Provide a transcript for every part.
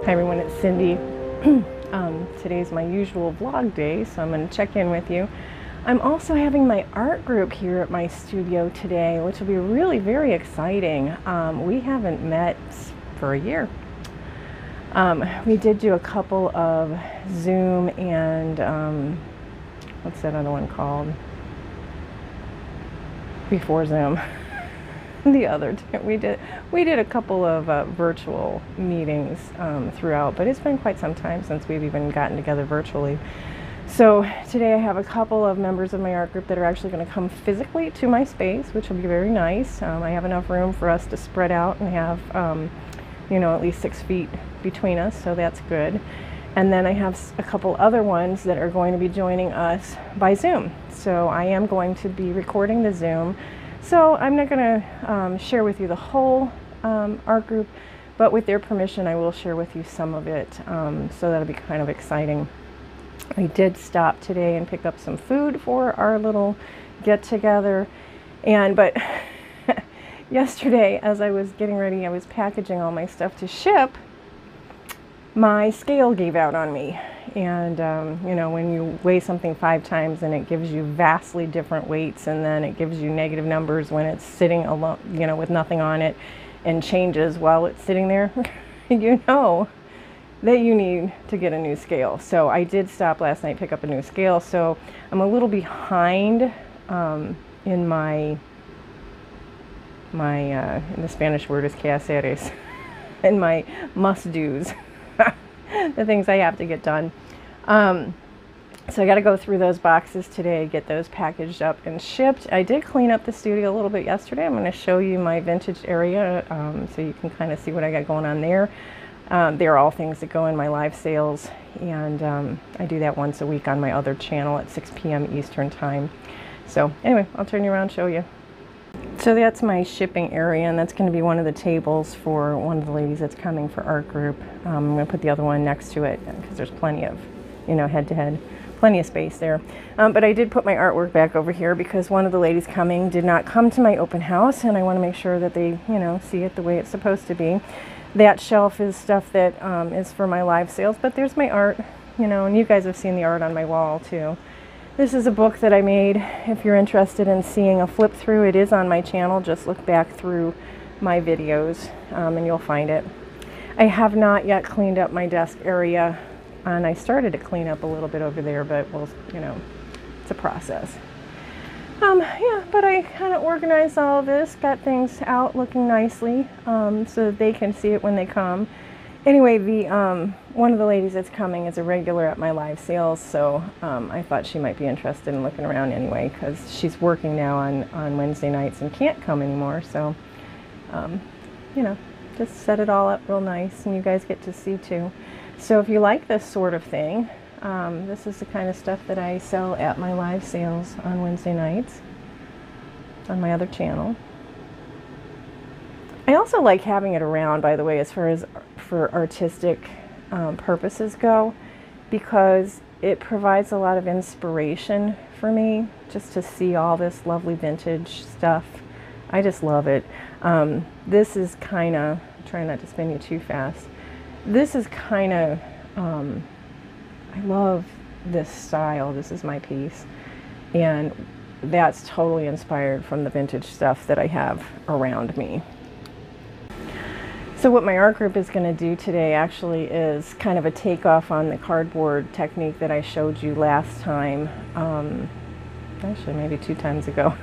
Hi everyone, it's Cindy. Today's my usual vlog day, so I'm going to check in with you. I'm also having my art group here at my studio today, which will be really very exciting. We haven't met for a year. We did do a couple of Zoom and what's that other one called? Before Zoom. The other two. We did a couple of virtual meetings throughout, but it's been quite some time since we've even gotten together virtually. So today I have a couple of members of my art group that are actually going to come physically to my space, which will be very nice. I have enough room for us to spread out and have at least 6 feet between us, so that's good. And then I have a couple other ones that are going to be joining us by Zoom. So I am going to be recording the Zoom. So I'm not going to share with you the whole art group, but with their permission I will share with you some of it, so that'll be kind of exciting. I did stop today and pick up some food for our little get-together, but yesterday as I was getting ready, I was packaging all my stuff to ship, my scale gave out on me. And when you weigh something 5 times and it gives you vastly different weights, and then it gives you negative numbers when it's sitting alone, with nothing on it, and changes while it's sitting there, you know that you need to get a new scale. So I did stop last night, pick up a new scale. So I'm a little behind in my in the Spanish word is quehaceres, in my must-dos. The things I have to get done. So I got to go through those boxes today, get those packaged up and shipped. I did clean up the studio a little bit yesterday. I'm going to show you my vintage area so you can kind of see what I got going on there. They're all things that go in my live sales, and I do that once a week on my other channel at 6 p.m. Eastern time. So anyway, I'll turn you around and show you. So that's my shipping area, and that's going to be one of the tables for one of the ladies that's coming for art group. I'm going to put the other one next to it because there's plenty of, head-to-head, plenty of space there. But I did put my artwork back over here because one of the ladies coming did not come to my open house, and I want to make sure that they, see it the way it's supposed to be. That shelf is stuff that is for my live sales, but there's my art, and you guys have seen the art on my wall too. This is a book that I made. If you're interested in seeing a flip through, it is on my channel. Just look back through my videos and you'll find it. I have not yet cleaned up my desk area, and I started to clean up a little bit over there, but it's a process. But I kind of organized all of this, got things out looking nicely so that they can see it when they come. Anyway, one of the ladies that's coming is a regular at my live sales, so I thought she might be interested in looking around anyway, because she's working now on Wednesday nights and can't come anymore. So, just set it all up real nice, and you guys get to see too. So if you like this sort of thing, this is the kind of stuff that I sell at my live sales on Wednesday nights on my other channel. I also like having it around, by the way, as far as for artistic purposes go, because it provides a lot of inspiration for me just to see all this lovely vintage stuff. I just love it. This is kind of, trying not to spin you too fast, this is kind of, I love this style. This is my piece, and that's totally inspired from the vintage stuff that I have around me. So what my art group is going to do today actually is kind of a takeoff on the cardboard technique that I showed you last time, actually maybe 2 times ago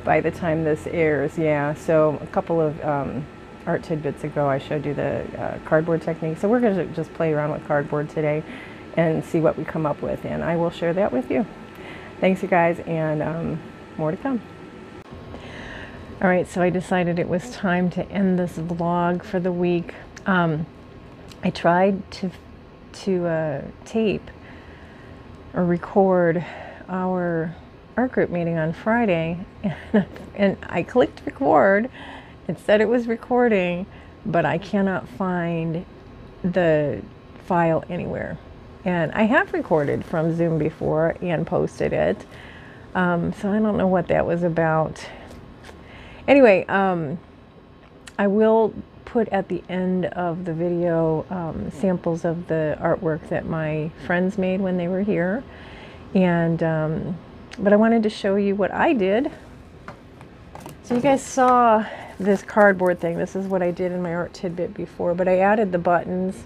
by the time this airs. Yeah, so a couple of art tidbits ago I showed you the cardboard technique. So we're going to just play around with cardboard today and see what we come up with, and I will share that with you. Thanks you guys, and more to come. Alright, so I decided it was time to end this vlog for the week. I tried to tape or record our art group meeting on Friday, and I clicked record. It said it was recording, but I cannot find the file anywhere. And I have recorded from Zoom before and posted it, so I don't know what that was about. Anyway, I will put at the end of the video samples of the artwork that my friends made when they were here. And but I wanted to show you what I did. So you guys saw this cardboard thing. This is what I did in my art tidbit before, but I added the buttons,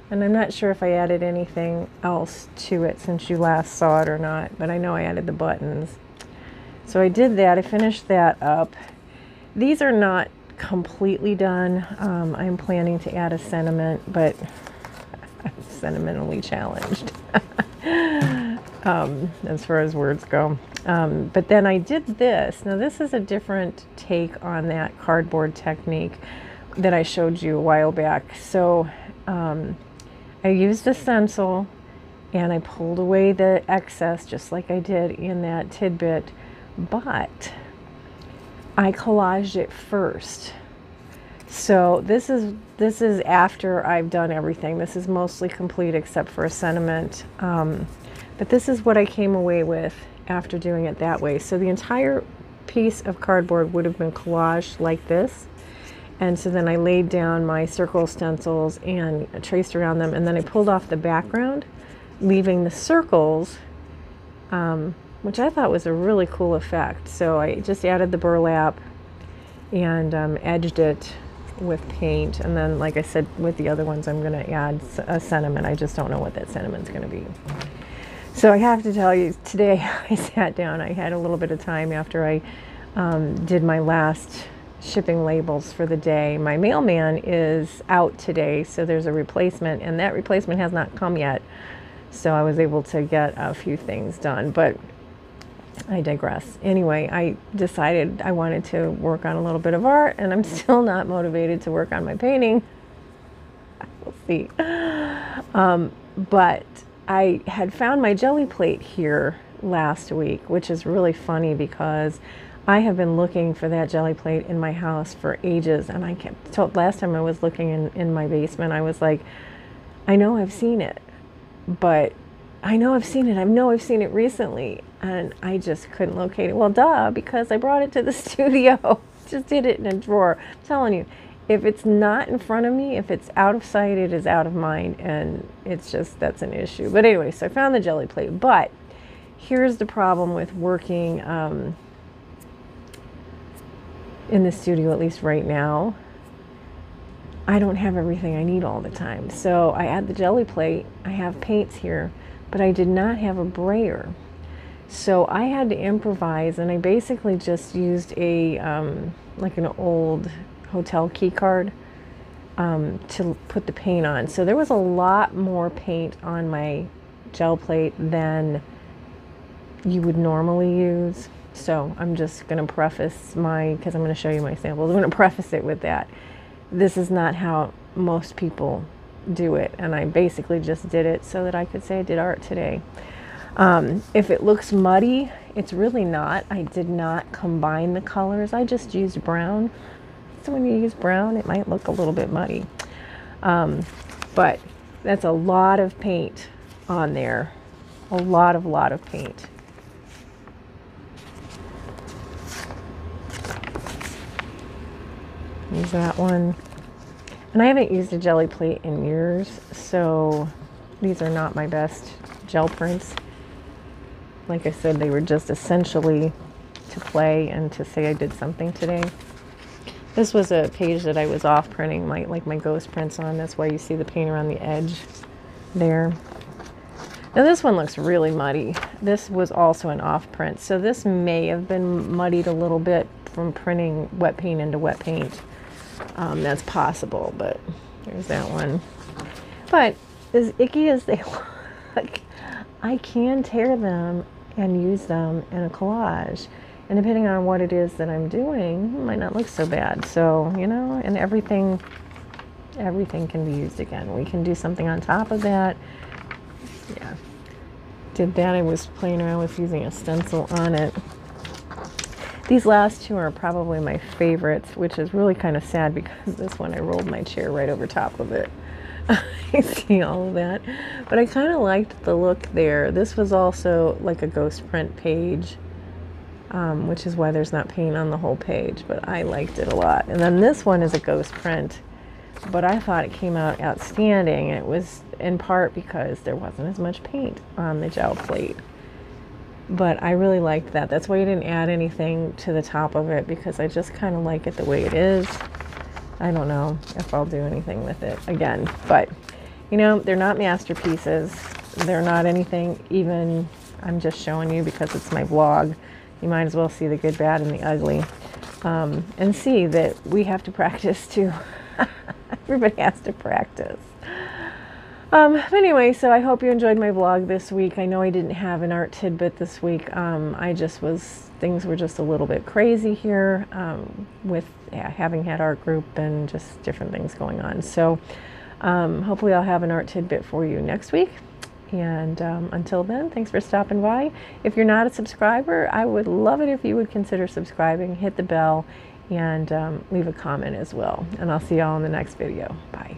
and I'm not sure if I added anything else to it since you last saw it or not, but I know I added the buttons. So I did that. I finished that up. These are not completely done. I'm planning to add a sentiment, but I'm sentimentally challenged as far as words go. But then I did this. Now this is a different take on that cardboard technique that I showed you a while back. So I used a stencil and I pulled away the excess just like I did in that tidbit, but I collaged it first. So this is after I've done everything. This is mostly complete except for a sentiment. But this is what I came away with after doing it that way. So the entire piece of cardboard would have been collaged like this. And so then I laid down my circle stencils and traced around them, and then I pulled off the background, leaving the circles, which I thought was a really cool effect. So I just added the burlap and edged it with paint. And then, like I said, with the other ones, I'm going to add a sentiment. I just don't know what that sentiment's going to be. So I have to tell you, today I sat down. I had a little bit of time after I did my last shipping labels for the day. My mailman is out today, so there's a replacement, and that replacement has not come yet. So I was able to get a few things done, but I digress. Anyway, I decided I wanted to work on a little bit of art, and I'm still not motivated to work on my painting. We'll see. But I had found my jelly plate here last week, which is really funny because I have been looking for that jelly plate in my house for ages, and I kept told last time I was looking in my basement, I was like, I know I've seen it, but I know I've seen it recently, and I just couldn't locate it. Well, duh, because I brought it to the studio. Just did it in a drawer. I'm telling you, if it's not in front of me, if it's out of sight, it is out of mind, and it's just, that's an issue. But anyway, so I found the jelly plate, but here's the problem with working in the studio, at least right now. I don't have everything I need all the time. So I add the jelly plate, I have paints here, but I did not have a brayer. So I had to improvise, and I basically just used a like an old hotel key card to put the paint on. So there was a lot more paint on my gel plate than you would normally use. So I'm just going to preface because I'm going to show you my samples, I'm going to preface it with that. This is not how most people do it, and I basically just did it so that I could say I did art today. If it looks muddy, it's really not. I did not combine the colors. I just used brown. So when you use brown, it might look a little bit muddy. But that's a lot of paint on there. A lot of paint. Use that one. And I haven't used a jelly plate in years, so these are not my best gel prints. Like I said, they were just essentially to play and to say I did something today. This was a page that I was off printing my ghost prints on. That's why you see the paint around the edge there. Now this one looks really muddy. This was also an off print, so this may have been muddied a little bit from printing wet paint into wet paint. That's possible, but there's that one. But as icky as they look, I can tear them and use them in a collage. And depending on what it is that I'm doing, it might not look so bad. So, you know, and everything can be used again. We can do something on top of that. Yeah. Did that. I was playing around with using a stencil on it. These last two are probably my favorites, which is really kind of sad because this one I rolled my chair right over top of it. I see all of that. But I kind of liked the look there. This was also like a ghost print page, which is why there's not paint on the whole page, but I liked it a lot. And then this one is a ghost print, but I thought it came out outstanding. It was in part because there wasn't as much paint on the gel plate. But I really liked that. That's why I didn't add anything to the top of it, because I just kind of like it the way it is. I don't know if I'll do anything with it again. But, you know, they're not masterpieces. They're not anything even, I'm just showing you because it's my vlog. You might as well see the good, bad, and the ugly. And see that we have to practice too. Everybody has to practice. Anyway, so I hope you enjoyed my vlog this week. I know I didn't have an art tidbit this week. Things were just a little bit crazy here with having had art group and just different things going on. So hopefully I'll have an art tidbit for you next week. And until then, thanks for stopping by. If you're not a subscriber, I would love it if you would consider subscribing, hit the bell, and leave a comment as well. And I'll see y'all in the next video. Bye.